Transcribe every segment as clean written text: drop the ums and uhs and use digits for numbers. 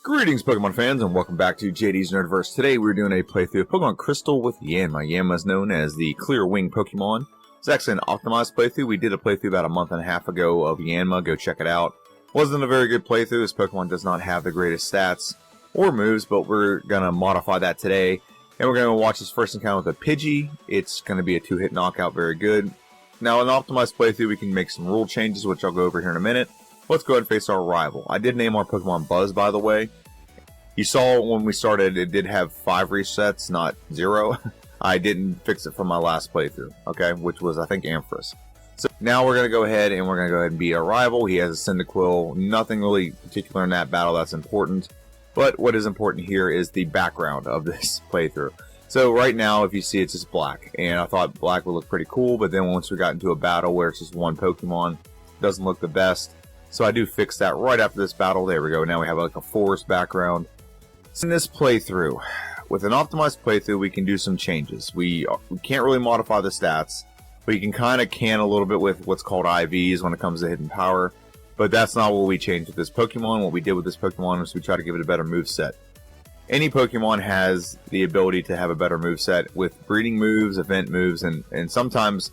Greetings, Pokemon fans, and welcome back to JD's Nerdverse. Today we're doing a playthrough of Pokemon Crystal with Yanma. Yanma is known as the Clear Wing Pokemon. It's actually an optimized playthrough. We did a playthrough about a month and a half ago of Yanma. Go check it out. Wasn't a very good playthrough. This Pokemon does not have the greatest stats or moves, but we're going to modify that today. And we're going to watch this first encounter with a Pidgey. It's going to be a two-hit knockout, very good. Now, in an optimized playthrough, we can make some rule changes, which I'll go over here in a minute. Let's go ahead and face our rival. I did name our Pokemon Buzz, by the way. You saw when we started, it did have 5 resets, not 0. I didn't fix it from my last playthrough, okay, which was, I think, Ampharos. So now we're going to go ahead and beat our rival. He has a Cyndaquil. Nothing really particular in that battle that's important. But what is important here is the background of this playthrough. So right now, if you see, it's just black. And I thought black would look pretty cool, but then once we got into a battle where it's just one Pokemon, it doesn't look the best. So I do fix that right after this battle. There we go. Now we have like a forest background. In this playthrough, with an optimized playthrough, we can do some changes. We can't really modify the stats, but you can kind of can a little bit with what's called IVs when it comes to hidden power. But that's not what we changed with this Pokemon. What we did with this Pokemon was we try to give it a better moveset. Any Pokemon has the ability to have a better moveset with breeding moves, event moves, and sometimes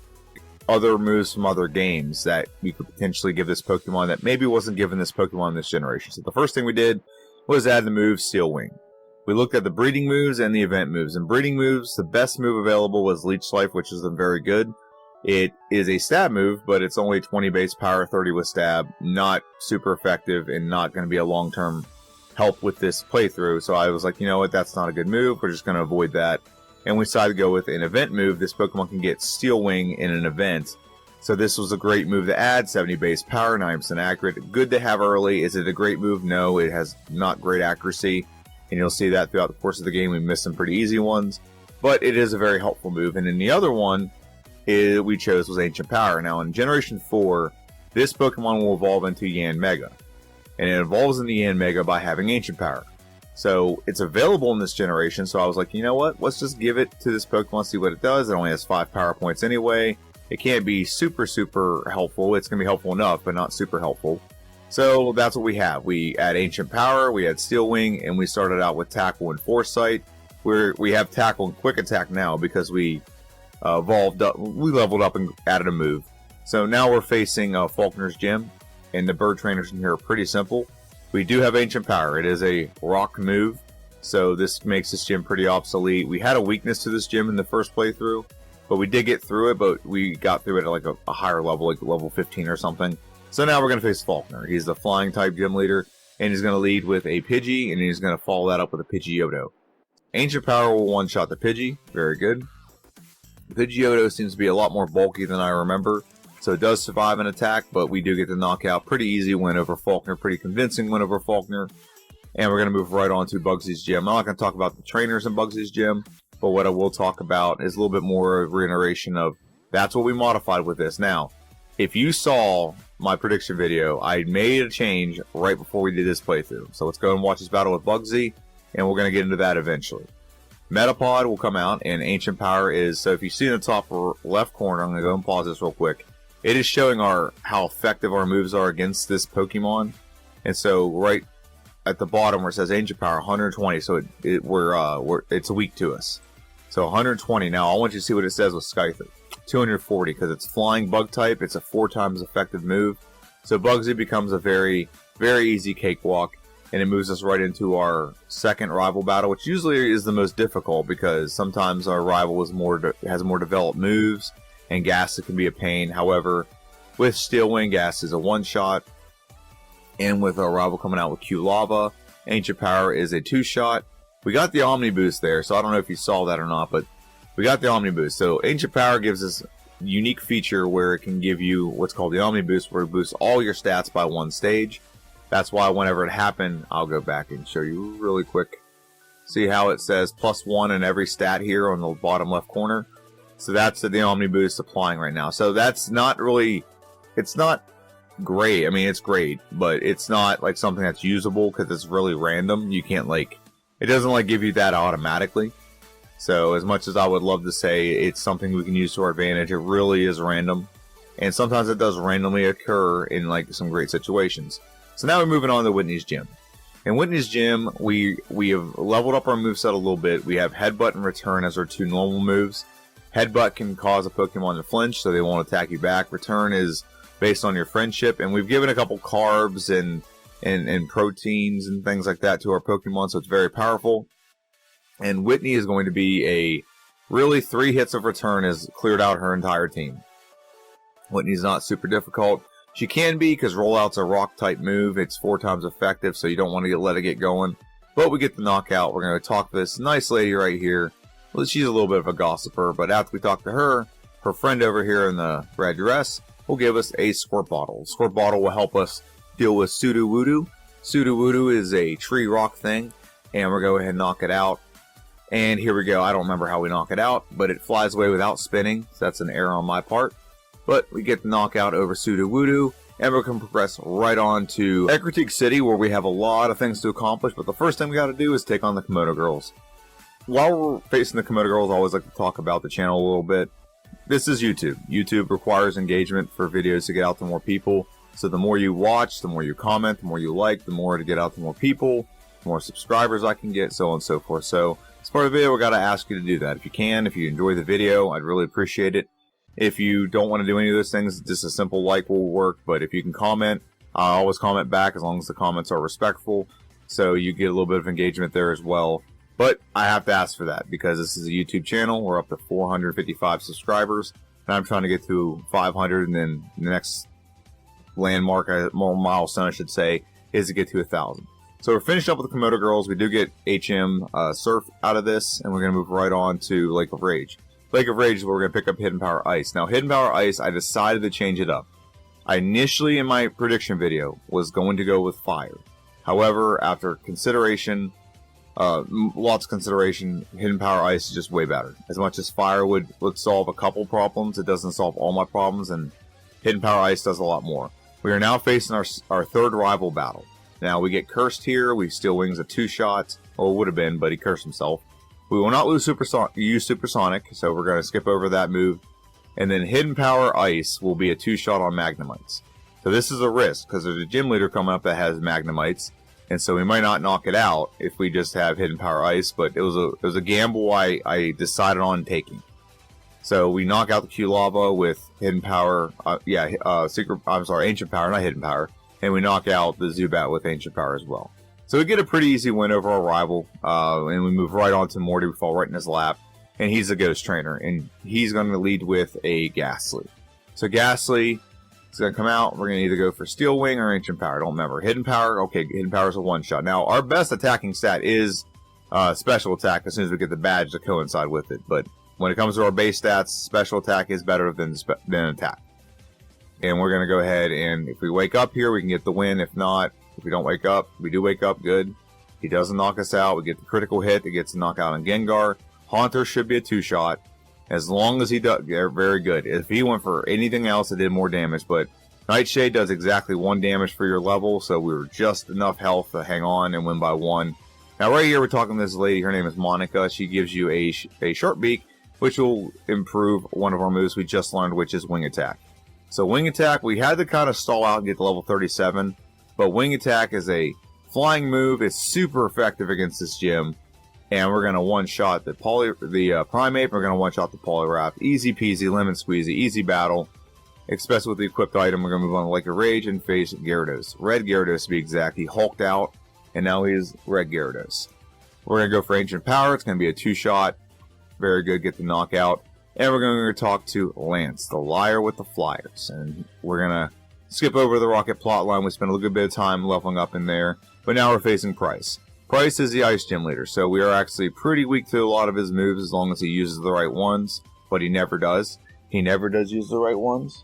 other moves from other games that you could potentially give this Pokemon that maybe wasn't given this Pokemon in this generation. So the first thing we did was add the move Steel Wing. We looked at the breeding moves and the event moves. In breeding moves, the best move available was Leech Life, which is very good. It is a stab move, but it's only 20 base power, 30 with stab. Not super effective and not going to be a long-term help with this playthrough. So I was like, you know what, that's not a good move. We're just going to avoid that. And we decided to go with an event move. This Pokemon can get Steel Wing in an event. So this was a great move to add, 70 base power, 9% accurate. Good to have early. Is it a great move? No, it has not great accuracy. And you'll see that throughout the course of the game. We missed some pretty easy ones. But it is a very helpful move. And then the other one we chose was Ancient Power. Now in Generation 4, this Pokemon will evolve into Yanmega. And it evolves into Yanmega by having Ancient Power. So it's available in this generation. So I was like, you know what? Let's just give it to this Pokemon, see what it does. It only has 5 power points anyway. It can't be super helpful. It's going to be helpful enough, but not super helpful. So that's what we have. We add Ancient Power, we had Steel Wing, and we started out with Tackle and Foresight. We have Tackle and Quick Attack now because we leveled up and added a move. So now we're facing Falkner's Gym, and the bird trainers in here are pretty simple. We do have Ancient Power. It is a rock move, so this makes this gym pretty obsolete. We had a weakness to this gym in the first playthrough, but we did get through it, but we got through it at like a higher level, like level 15 or something. So now we're going to face Falkner. He's the flying type gym leader, and he's going to lead with a Pidgey, and he's going to follow that up with a Pidgeotto. Ancient Power will one-shot the Pidgey. Very good. The Pidgeotto seems to be a lot more bulky than I remember, so it does survive an attack, but we do get the knockout. Pretty easy win over Falkner, pretty convincing win over Falkner. And we're going to move right on to Bugsy's gym. I'm not going to talk about the trainers in Bugsy's gym, but what I will talk about is a little bit more of reiteration of that's what we modified with this. Now, if you saw my prediction video, I made a change right before we did this playthrough. So let's go and watch this battle with Bugsy, and we're going to get into that eventually. Metapod will come out, and Ancient Power is, so if you see in the top left corner, I'm going to go and pause this real quick. It is showing how effective our moves are against this Pokemon. And so right at the bottom where it says Ancient Power, 120, so it's weak to us. So 120. Now I want you to see what it says with Scyther. 240, because it's flying bug type. It's a 4 times effective move. So Bugsy becomes a very, very easy cakewalk, and it moves us right into our second rival battle, which usually is the most difficult because sometimes our rival has more developed moves, and Gas can be a pain. However, with Steel Wing, Gas is a one-shot, and with our rival coming out with Q-Lava, Ancient Power is a 2-shot. We got the Omni Boost there, so I don't know if you saw that or not, but we got the Omni Boost. So Ancient Power gives us a unique feature where it can give you what's called the Omni Boost, where it boosts all your stats by 1 stage. That's why whenever it happened, I'll go back and show you really quick. See how it says +1 in every stat here on the bottom left corner? So that's the Omni Boost applying right now. So that's not really, it's not great. I mean, it's great, but it's not like something that's usable because it's really random. You can't it doesn't give you that automatically. So as much as I would love to say it's something we can use to our advantage, it really is random. And sometimes it does randomly occur in some great situations. So now we're moving on to Whitney's gym. In Whitney's gym, we have leveled up our moveset a little bit. We have Headbutt and Return as our two normal moves. Headbutt can cause a Pokemon to flinch, so they won't attack you back. Return is based on your friendship, and we've given a couple carbs and proteins and things like that to our Pokemon, so it's very powerful. And Whitney is going to be a really 3 hits of Return has cleared out her entire team. Whitney's not super difficult. She can be because Rollout's a rock type move. It's 4 times effective, so you don't want to let it get going. But we get the knockout. We're going to talk to this nice lady right here. Well, she's a little bit of a gossiper, but after we talk to her, her friend over here in the red dress will give us a Squirt Bottle. Squirt Bottle will help us deal with Sudowoodo. Sudowoodo is a tree rock thing, and we're going to go ahead and knock it out. And here we go. I don't remember how we knock it out, but it flies away without spinning, so that's an error on my part. But we get the knockout over Sudowoodo, and we're going to progress right on to Ecruteak City, where we have a lot of things to accomplish. But the first thing we got to do is take on the Komodo Girls. While we're facing the Komodo Girls, I always like to talk about the channel a little bit. This is YouTube. YouTube requires engagement for videos to get out to more people. So the more you watch, the more you comment, the more you like, the more to get out to more people, the more subscribers I can get, so on and so forth. So as part of the video, we got to ask you to do that. If you can, if you enjoy the video, I'd really appreciate it. If you don't want to do any of those things, just a simple like will work. But if you can comment, I always comment back as long as the comments are respectful. So you get a little bit of engagement there as well. But I have to ask for that because this is a YouTube channel. We're up to 455 subscribers. And I'm trying to get to 500. And then the next landmark, more milestone I should say, is to get to 1,000. So we're finished up with the Komodo Girls. We do get HM Surf out of this. And we're going to move right on to Lake of Rage. Lake of Rage is where we're going to pick up Hidden Power Ice. Now, Hidden Power Ice, I decided to change it up. I initially, in my prediction video, was going to go with Fire. However, after consideration, lots of consideration, Hidden Power Ice is just way better. As much as Fire would solve a couple problems, it doesn't solve all my problems, and Hidden Power Ice does a lot more. We are now facing our third rival battle. Now, we get Cursed here. We Steel Wings a 2-shot. Well, it would have been, but he cursed himself. We will not use Supersonic, so we're going to skip over that move. And then Hidden Power Ice will be a 2-shot on Magnemites. So this is a risk, because there's a gym leader coming up that has Magnemites. And so we might not knock it out if we just have Hidden Power Ice, but it was a gamble I decided on taking. So we knock out the Q-Lava with Hidden Power, Ancient Power, not Hidden Power. And we knock out the Zubat with Ancient Power as well. So we get a pretty easy win over our rival, and we move right on to Morty. We fall right in his lap, and he's a Ghost Trainer, and he's going to lead with a Ghastly. So Ghastly is going to come out. We're going to either go for Steel Wing or Ancient Power. Don't remember. Hidden Power, okay, Hidden Power is a 1-shot. Now, our best attacking stat is Special Attack as soon as we get the badge to coincide with it. But when it comes to our base stats, Special Attack is better than Attack. And we're going to go ahead, and if we wake up here, we can get the win. If not, if we don't wake up, we do wake up, good. He doesn't knock us out. We get the critical hit that gets a knockout on Gengar. Haunter should be a 2-shot. As long as he does, they're very good. If he went for anything else, it did more damage. But Nightshade does exactly 1 damage for your level, so we were just enough health to hang on and win by 1. Now right here, we're talking to this lady. Her name is Monica. She gives you a Sharp Beak, which will improve one of our moves we just learned, which is Wing Attack. So Wing Attack, we had to kind of stall out and get to level 37. But Wing Attack is a flying move. It's super effective against this gym. And we're going to one-shot the Primeape. We're going to one-shot the Poliwrath. Easy peasy, lemon squeezy, easy battle. Especially with the equipped item, we're going to move on to Lake of Rage and face Gyarados. Red Gyarados to be exact. He hulked out, and now he's Red Gyarados. We're going to go for Ancient Power. It's going to be a 2-shot. Very good. Get the knockout. And we're going to talk to Lance, the liar with the flyers. And we're going to skip over the Rocket plotline. We spent a good bit of time leveling up in there. But now we're facing Price. Price is the Ice Gym leader, so we are actually pretty weak to a lot of his moves as long as he uses the right ones. But he never does. He never does use the right ones.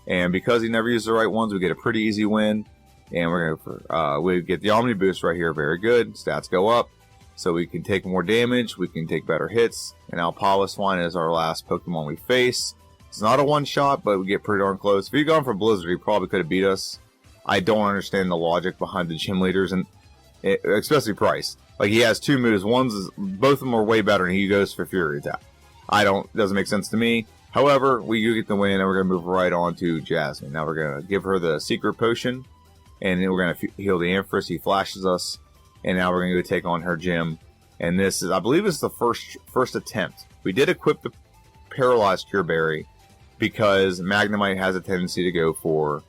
And because he never uses the right ones, we get a pretty easy win. And we're going to go for, we get the Omni Boost right here. Very good. Stats go up. So we can take more damage, we can take better hits, and now Piloswine is our last Pokemon we face. It's not a 1-shot, but we get pretty darn close. If he'd gone for Blizzard, he probably could have beat us. I don't understand the logic behind the gym leaders, and especially Price. Like, he has 2 moves. Both of them are way better, and he goes for Fury Attack. Doesn't make sense to me. However, we do get the win, and we're going to move right on to Jasmine. Now we're going to give her the Secret Potion, and then we're going to heal the Ampharos. He flashes us. And now we're going to go take on her gym. And this is, I believe, is the first attempt. We did equip the Paralyzed Cure Berry because Magnemite has a tendency to go for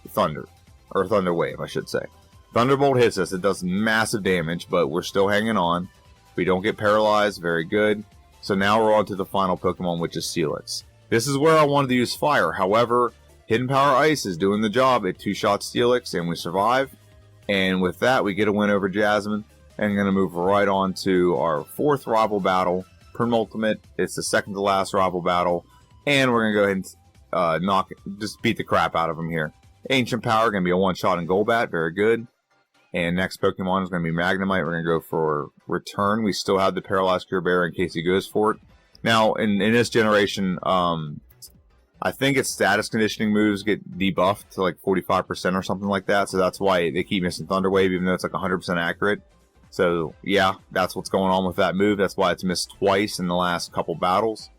Thunder. Or Thunder Wave, I should say. Thunderbolt hits us. It does massive damage, but we're still hanging on. We don't get paralyzed. Very good. So now we're on to the final Pokemon, which is Steelix. This is where I wanted to use Fire. However, Hidden Power Ice is doing the job. It two-shot Steelix, and we survive. And with that, we get a win over Jasmine. And I'm going to move right on to our fourth rival battle, Penultimate. It's the second to last rival battle. And we're going to go ahead and just beat the crap out of him here. Ancient Power, going to be a one-shot in Golbat. Very good. And next Pokemon is going to be Magnemite. We're going to go for Return. We still have the Paralyzed Cure Berry in case he goes for it. Now, in this generation, I think its status conditioning moves get debuffed to like 45% or something like that. So that's why they keep missing Thunder Wave, even though it's like 100% accurate. So, yeah, that's what's going on with that move. That's why it's missed twice in the last couple battles.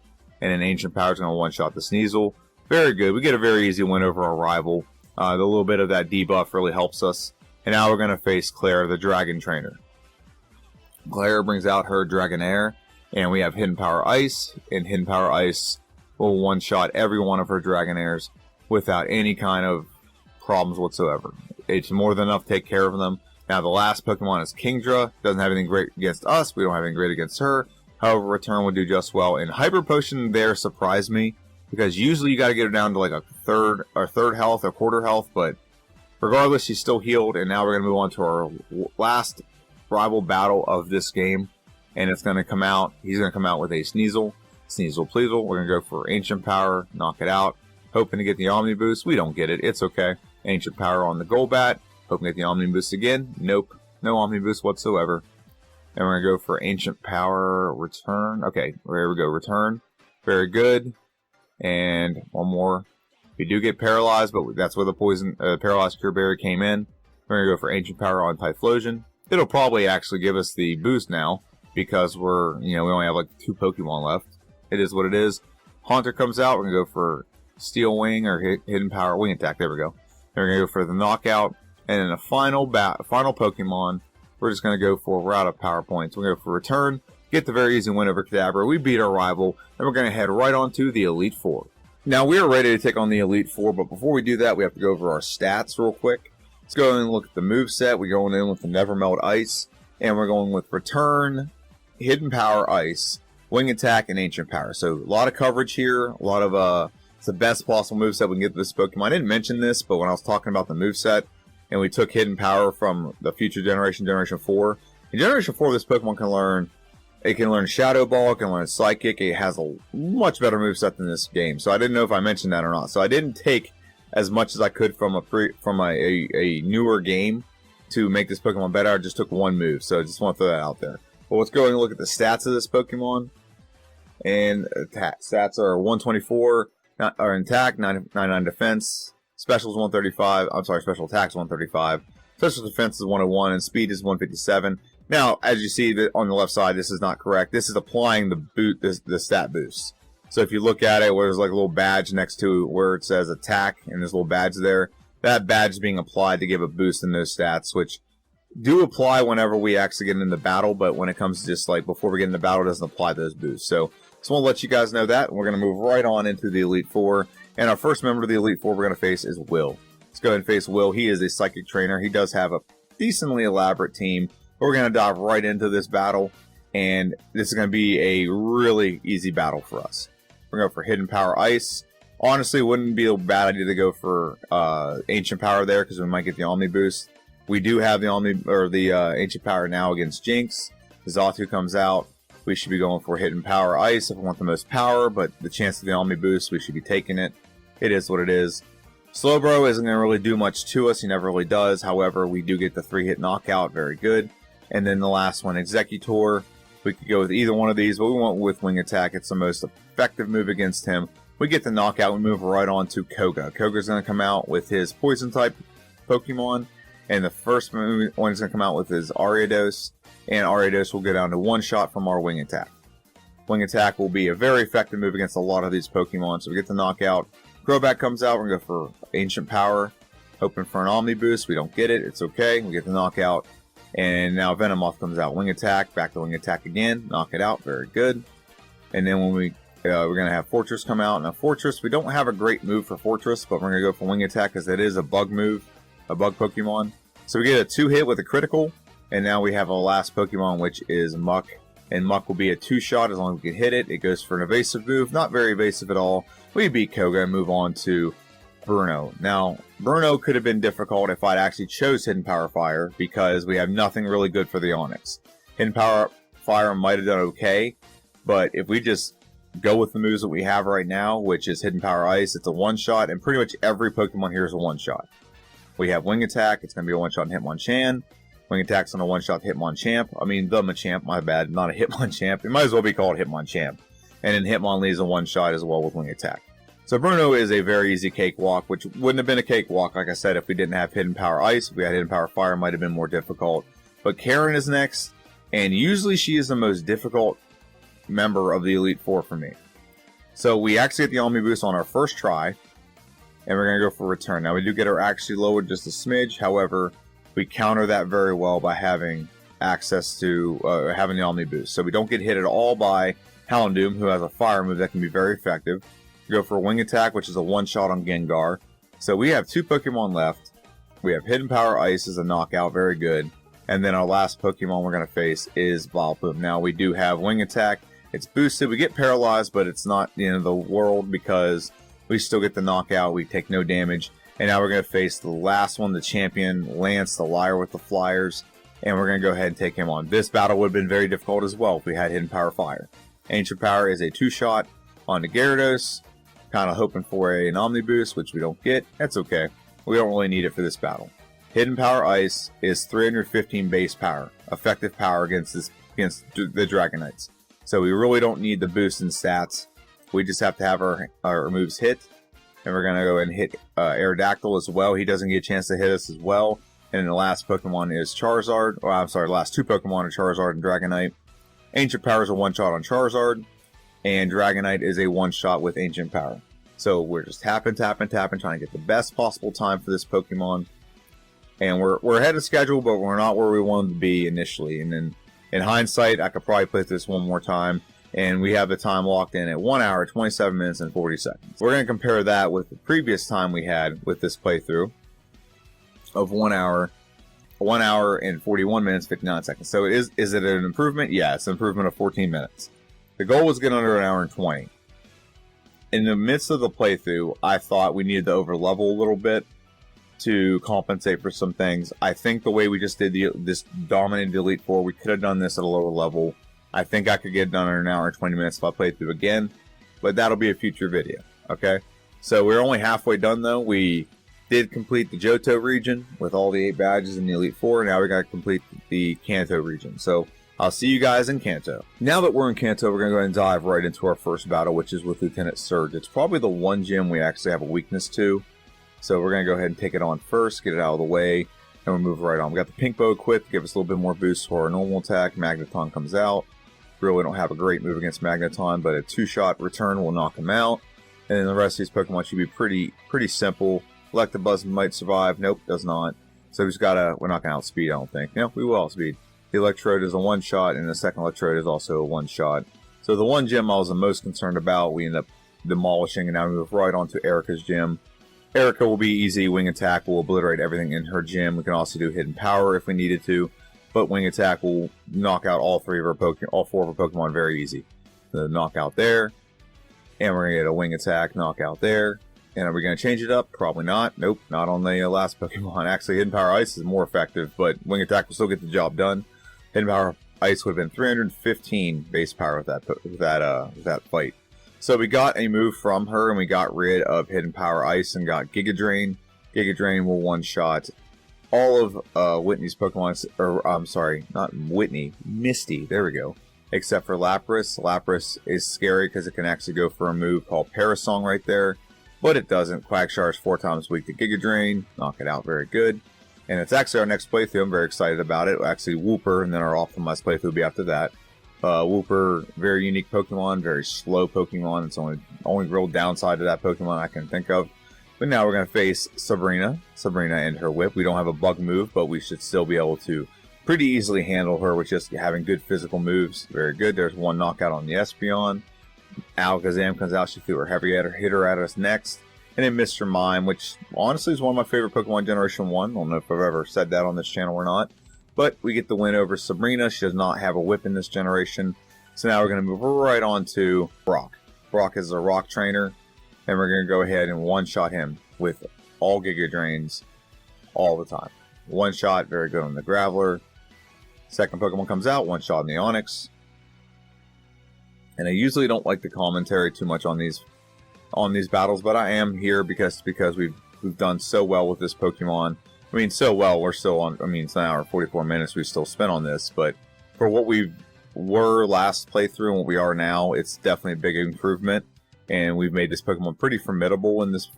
And an Ancient Power is going to one-shot the Sneasel. Very good. We get a very easy win over our rival. The little bit of that debuff really helps us. And now we're going to face Claire, the Dragon Trainer. Claire brings out her Dragonair. And we have Hidden Power Ice. And Hidden Power Ice will one-shot every one of her Dragonairs without any kind of problems whatsoever. It's more than enough to take care of them. Now, the last Pokemon is Kingdra. Doesn't have anything great against us. We don't have anything great against her. However, Return will do just well. And Hyper Potion there surprised me, because usually you got to get her down to like a third health or quarter health. But regardless, she's still healed. And now we're going to move on to our last rival battle of this game. And it's going to come out. He's going to come out with a Sneasel. Sneasel Pleasel. We're going to go for Ancient Power. Knock it out. Hoping to get the Omni Boost. We don't get it. It's okay. Ancient Power on the Golbat. Hoping to get the Omni Boost again. Nope. No Omni Boost whatsoever. And we're going to go for Ancient Power. Return. Okay. There we go. Return. Very good. And one more. We do get paralyzed, but that's where the Paralyzed Cure Berry came in. We're going to go for Ancient Power on Typhlosion. It'll probably actually give us the boost now, because we only have like 2 Pokemon left. It is what it is. Haunter comes out. We're going to go for Steel Wing or Hidden Power Wing Attack. There we go. Then we're going to go for the Knockout. And in the final Pokemon, we're just going to go for, we're out of power points. We're going to go for Return, get the very easy win over Kadabra. We beat our rival, and we're going to head right on to the Elite Four. Now, we are ready to take on the Elite Four, but before we do that, we have to go over our stats real quick. Let's go and look at the moveset. We're going in with the Never Melt Ice, and we're going with Return, Hidden Power Ice, Wing Attack, and Ancient Power. So, a lot of coverage here, a lot of, it's the best possible moveset we can get to this Pokemon. I didn't mention this, but when I was talking about the moveset, and we took Hidden Power from the future generation, Generation 4. In Generation 4, this Pokemon can learn Shadow Ball, it can learn Psychic. It has a much better moveset than this game. So I didn't know if I mentioned that or not. So I didn't take as much as I could from a newer game to make this Pokemon better. I just took one move. So I just want to throw that out there. But let's go and look at the stats of this Pokemon. And stats are 124, or attack, 99 defense. Special is 135. I'm sorry, special attack is 135. Special defense is 101, and speed is 157. Now, as you see on the left side, this is not correct. This is applying the stat boost. So if you look at it, where there's like a little badge next to where it says attack, and there's a little badge there, that badge is being applied to give a boost in those stats, which do apply whenever we actually get into battle, but when it comes to just like before we get into battle, it doesn't apply those boosts. So just want to let you guys know that. We're going to move right on into the Elite Four. And our first member of the Elite Four we're going to face is Will. Let's go ahead and face Will. He is a Psychic Trainer. He does have a decently elaborate team. But we're going to dive right into this battle. And this is going to be a really easy battle for us. We're going to go for Hidden Power Ice. Honestly, it wouldn't be a bad idea to go for Ancient Power there, because we might get the Omni Boost. We do have the Ancient Power now against Jinx. Xatu comes out. We should be going for Hidden Power Ice if we want the most power, but the chance of the Omni Boost, we should be taking it. It is what it is. Slowbro isn't going to really do much to us. He never really does. However, we do get the 3-hit knockout. Very good. And then the last one, Executor. We could go with either one of these, but we went with Wing Attack. It's the most effective move against him. We get the knockout. We move right on to Koga. Koga's going to come out with his Poison-type Pokemon. And the first one is going to come out with his Ariados. And Ariados will go down to one shot from our Wing Attack. Wing Attack will be a very effective move against a lot of these Pokemon. So we get the knockout. Crobat comes out. We're going to go for Ancient Power. Hoping for an Omni Boost. We don't get it. It's okay. We get the knockout. And now Venomoth comes out. Wing attack, back to wing attack again. Knock it out. Very good. And then when we're going to have Fortress come out. Now Fortress, we don't have a great move for Fortress, but we're going to go for wing attack because it is a bug move, a bug Pokemon. So we get a 2-hit with a critical. And now we have a last Pokemon, which is Muck. And Muck will be a 2-shot as long as we can hit it. It goes for an evasive move. Not very evasive at all. We beat Koga and move on to Bruno. Now, Bruno could have been difficult if I'd actually chose Hidden Power Fire because we have nothing really good for the Onix. Hidden Power Fire might have done okay, but if we just go with the moves that we have right now, which is Hidden Power Ice, it's a one-shot, and pretty much every Pokemon here is a one-shot. We have Wing Attack, it's going to be a one-shot on Hitmonchan. Wing Attack's on a one-shot Hitmonchamp. I mean, the Machamp, my bad, not a Hitmonchamp. It might as well be called Hitmonchamp. And then Hitmonlee is a one-shot as well with Wing Attack. So Bruno is a very easy cakewalk, which wouldn't have been a cakewalk, like I said, if we didn't have Hidden Power Ice. If we had Hidden Power Fire, it might have been more difficult. But Karen is next, and usually she is the most difficult member of the Elite Four for me. So we actually get the Omniboost on our first try, and we're going to go for return. Now we do get her actually lowered just a smidge, however, we counter that very well by having access to having the Omniboost. So we don't get hit at all by Houndoom, who has a fire move that can be very effective. We go for a Wing Attack, which is a one-shot on Gengar. So we have 2 Pokemon left. We have Hidden Power Ice as a knockout, very good. And then our last Pokemon we're going to face is Vileplume. Now we do have Wing Attack. It's boosted. We get paralyzed, but it's not the end of the world because we still get the knockout. We take no damage. And now we're going to face the last one, the champion, Lance, the liar with the flyers. And we're going to go ahead and take him on. This battle would have been very difficult as well if we had Hidden Power Fire. Ancient Power is a 2-shot on the Gyarados. Kind of hoping for an Omniboost, which we don't get. That's okay. We don't really need it for this battle. Hidden Power Ice is 315 base power, effective power against the Dragonites. So we really don't need the boost in stats. We just have to have our moves hit. And we're going to go and hit Aerodactyl as well. He doesn't get a chance to hit us as well. And then the last Pokemon is Charizard. Or I'm sorry, the last 2 Pokemon are Charizard and Dragonite. Ancient Power is a one-shot on Charizard. And Dragonite is a one-shot with Ancient Power. So we're just tapping, trying to get the best possible time for this Pokemon. And we're ahead of schedule, but we're not where we wanted to be initially. And then in hindsight, I could probably play this one more time. And we have the time locked in at 1 hour, 27 minutes, and 40 seconds. We're going to compare that with the previous time we had with this playthrough of 1 hour and 41 minutes, 59 seconds. So is it an improvement? Yeah, it's an improvement of 14 minutes. The goal was to get under 1 hour and 20. In the midst of the playthrough, I thought we needed to over-level a little bit to compensate for some things. I think the way we just did this dominated the Elite Four, we could have done this at a lower level. I think I could get it done in 1 hour and 20 minutes if I played through again, but that'll be a future video, okay? So we're only halfway done, though. We did complete the Johto region with all the 8 badges in the Elite Four. Now we got to complete the Kanto region. So I'll see you guys in Kanto. Now that we're in Kanto, we're going to go ahead and dive right into our first battle, which is with Lieutenant Surge. It's probably the one gym we actually have a weakness to. So we're going to go ahead and take it on first, get it out of the way, and we'll move right on. We got the Pink Bow equipped to give us a little bit more boost for our normal attack. Magneton comes out. Really don't have a great move against Magneton, but a 2-shot return will knock him out. And then the rest of these Pokemon should be pretty simple. Electabuzz might survive. Nope, does not. So we're not going to outspeed, I don't think. No, we will outspeed. The Electrode is a 1-shot, and the second Electrode is also a 1-shot. So the one gym I was the most concerned about, we end up demolishing, and now we move right on to Erica's gym. Erica will be easy. Wing Attack will obliterate everything in her gym. We can also do Hidden Power if we needed to, but Wing Attack will knock out all 4 of our Pokemon very easy. The knockout there, and we're going to get a Wing Attack knockout there. And are we going to change it up? Probably not. Nope, not on the last Pokemon. Actually, Hidden Power Ice is more effective, but Wing Attack will still get the job done. Hidden Power Ice would have been 315 base power with that fight. So we got a move from her, and we got rid of Hidden Power Ice and got Giga Drain. Giga Drain will one-shot all of Whitney's Pokemon, or I'm sorry, not Whitney, Misty, there we go, except for Lapras. Lapras is scary because it can actually go for a move called Parasong right there, but it doesn't. Quagsire is 4 times weak to Giga Drain, knock it out, very good. And it's actually our next playthrough. I'm very excited about it. Actually, Wooper, and then our optimized playthrough will be after that. Wooper, very unique Pokemon, very slow Pokemon. It's the only real downside to that Pokemon I can think of. But now we're going to face Sabrina and her whip. We don't have a bug move, but we should still be able to pretty easily handle her with just having good physical moves. Very good. There's one knockout on the Espeon. Alakazam comes out. She threw her heavy hitter at us next. And then Mr. Mime, which honestly is one of my favorite Pokemon Generation 1. I don't know if I've ever said that on this channel or not. But we get the win over Sabrina. She does not have a whip in this generation. So now we're going to move right on to Brock. Brock is a rock trainer. And we're going to go ahead and one-shot him with all Giga Drains all the time. One shot, very good on the Graveler. Second Pokemon comes out, one shot on the Onix. And I usually don't like the commentary too much on these battles, but I am here because we've done so well with this Pokemon. I mean, so well, we're still on, I mean, it's an hour and 44 minutes we still spent on this, but for what we were last playthrough and what we are now, it's definitely a big improvement. And we've made this Pokemon pretty formidable in this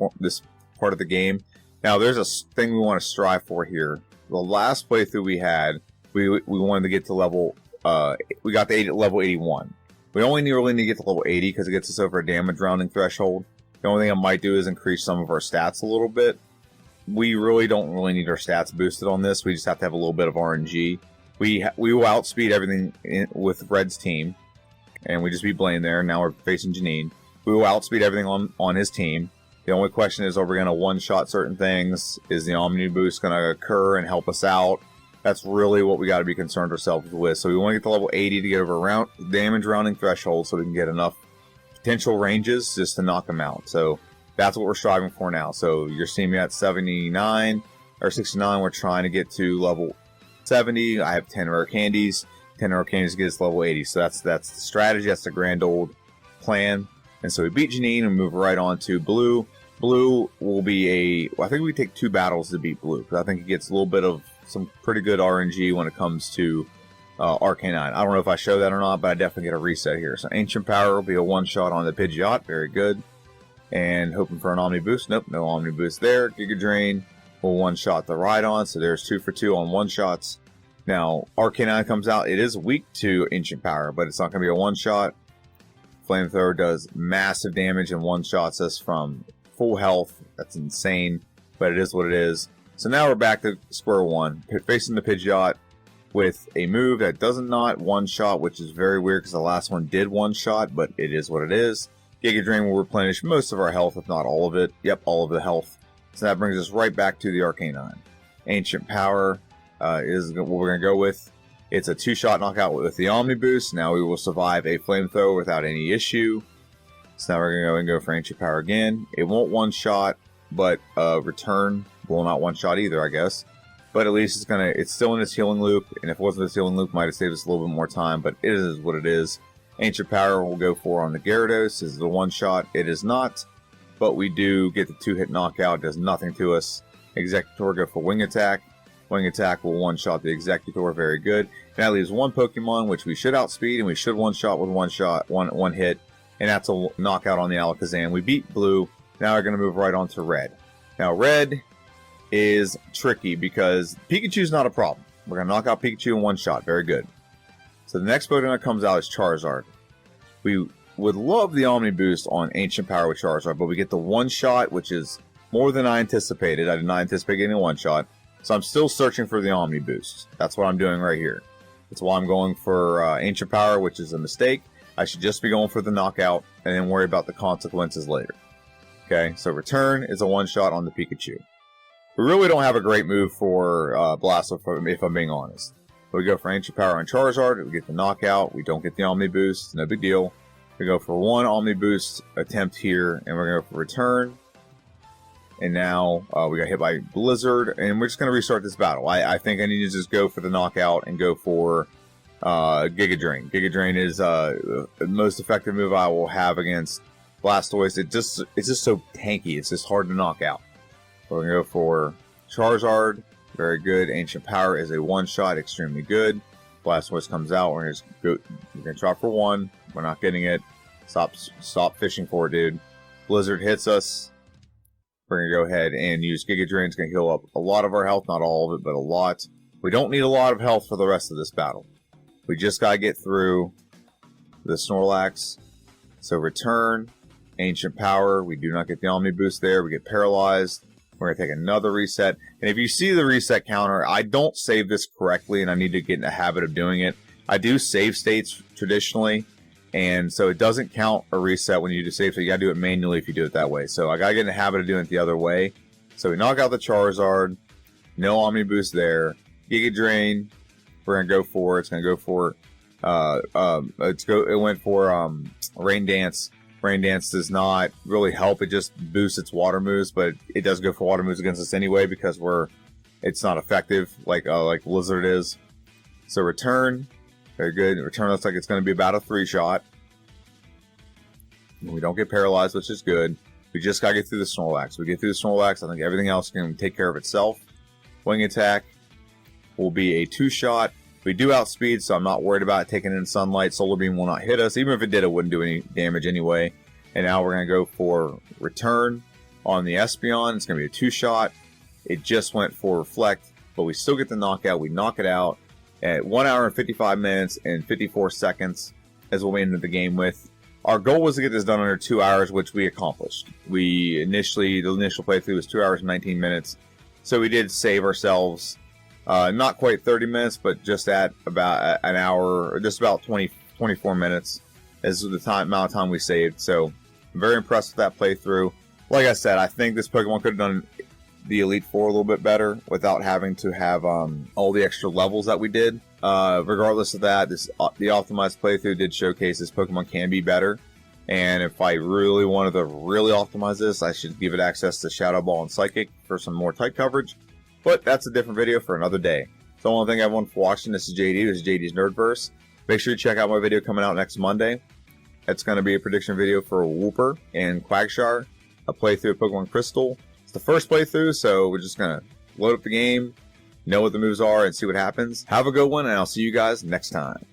part of the game. Now, there's a thing we want to strive for here. The last playthrough we had, we wanted to get to level, we got to level 81. We only really need to get to level 80 because it gets us over a damage rounding threshold. The only thing I might do is increase some of our stats a little bit. We really don't need our stats boosted on this. We just have to have a little bit of RNG. We will outspeed everything with Red's team, and we just beat Blaine there. Now we're facing Janine. We will outspeed everything on his team. The only question is, are we going to one-shot certain things? Is the Omni Boost going to occur and help us out? That's really what we got to be concerned ourselves with. So we want to get to level 80 to get over damage rounding threshold so we can get enough potential ranges just to knock them out. So that's what we're striving for now. So you're seeing me at 79 or 69. We're trying to get to level 70. I have 10 rare candies. 10 rare candies get us level 80. So that's the strategy. That's the grand old plan. And so we beat Janine and move right on to Blue. Blue will be I think we take 2 battles to beat Blue, because I think it gets a little bit of some pretty good RNG when it comes to Arcanine. I don't know if I show that or not, but I definitely get a reset here. So Ancient Power will be a one-shot on the Pidgeot. Very good. And hoping for an Omni Boost. Nope, no Omni Boost there. Giga Drain will one-shot the Rhydon. So there's 2 for 2 on one-shots. Now, Arcanine comes out. It is weak to Ancient Power, but it's not going to be a one-shot. Flamethrower does massive damage and one-shots us from full health. That's insane, but it is what it is. So now we're back to square one, facing the Pidgeot with a move that does not one-shot, which is very weird because the last one did one-shot, but it is what it is. Giga Drain will replenish most of our health, if not all of it. Yep, all of the health. So that brings us right back to the Arcanine. Ancient Power is what we're going to go with. It's a 2-shot knockout with the Omni Boost. Now we will survive a Flamethrower without any issue. So now we're going to go and go for Ancient Power again. It won't one-shot, but Return will not one-shot either, I guess. But at least it's still in its healing loop, and if it wasn't its healing loop, it might have saved us a little bit more time, but it is what it is. Ancient Power will go for on the Gyarados. Is the one-shot? It is not, but we do get the 2-hit knockout. It does nothing to us. Executor go for Wing Attack. Wing Attack will one-shot the Executor. Very good. And that leaves one Pokemon, which we should outspeed, and we should one-shot with one hit, and that's a knockout on the Alakazam. We beat Blue. Now we're going to move right on to Red. Now, Red is tricky because Pikachu's not a problem. We're going to knock out Pikachu in one shot. Very good. So the next Pokemon that comes out is Charizard. We would love the Omni Boost on Ancient Power with Charizard, but we get the one shot, which is more than I anticipated. I did not anticipate getting a one shot. So I'm still searching for the Omni Boost. That's what I'm doing right here. That's why I'm going for Ancient Power, which is a mistake. I should just be going for the knockout and then worry about the consequences later. Okay, so Return is a one-shot on the Pikachu. We really don't have a great move for Blastoise, if I'm being honest. We go for Ancient Power on Charizard, we get the knockout, we don't get the Omni Boost, no big deal. We go for one Omni Boost attempt here, and we're going to go for Return. And now we got hit by Blizzard, and we're just going to restart this battle. I think I need to just go for the knockout and go for Giga Drain. Giga Drain is the most effective move I will have against Blastoise. It's just so tanky. It's just hard to knock out. We're going to go for Charizard. Very good. Ancient Power is a one-shot. Extremely good. Blastoise comes out. We're going to try for one. We're not getting it. Stop fishing for it, dude. Blizzard hits us. We're going to go ahead and use Giga Drain. It's going to heal up a lot of our health. Not all of it, but a lot. We don't need a lot of health for the rest of this battle. We just got to get through the Snorlax. So Return. Ancient Power. We do not get the Omni Boost there. We get paralyzed. We're going to take another reset. And if you see the reset counter, I don't save this correctly, and I need to get in the habit of doing it. I do save states traditionally, and so it doesn't count a reset when you do save. So you got to do it manually if you do it that way. So I got to get in the habit of doing it the other way. So we knock out the Charizard. No Omni Boost there. Giga Drain. We're going to go for it. It's going to go for it went for Rain Dance. Rain Dance does not really help. It just boosts its water moves, but it does go for water moves against us anyway because it's not effective like Blizzard is. So return, very good. Return looks like it's going to be about a 3-shot. We don't get paralyzed, which is good. We just got to get through the Snorlax. We get through the Snorlax, I think everything else can take care of itself. Wing attack will be a 2-shot. We do outspeed, so I'm not worried about it taking in sunlight. Solar Beam will not hit us. Even if it did, it wouldn't do any damage anyway. And now we're going to go for Return on the Espeon. It's going to be a 2-shot. It just went for Reflect, but we still get the knockout. We knock it out at 1 hour and 55 minutes and 54 seconds is what we ended the game with. Our goal was to get this done under 2 hours, which we accomplished. The initial playthrough was 2 hours and 19 minutes. So we did save ourselves not quite 30 minutes, but just at about an hour, or just about 24 minutes is the amount of time we saved. So I'm very impressed with that playthrough. Like I said, I think this Pokemon could have done the Elite Four a little bit better without having to have all the extra levels that we did. Regardless of that, the optimized playthrough did showcase this Pokemon can be better. And if I really wanted to really optimize this, I should give it access to Shadow Ball and Psychic for some more tight coverage. But that's a different video for another day. So I want to thank everyone for watching. This is JD. This is JD's Nerdverse. Make sure you check out my video coming out next Monday. It's going to be a prediction video for Wooper and Quagsire, a playthrough of Pokemon Crystal. It's the first playthrough, so we're just going to load up the game, know what the moves are, and see what happens. Have a good one, and I'll see you guys next time.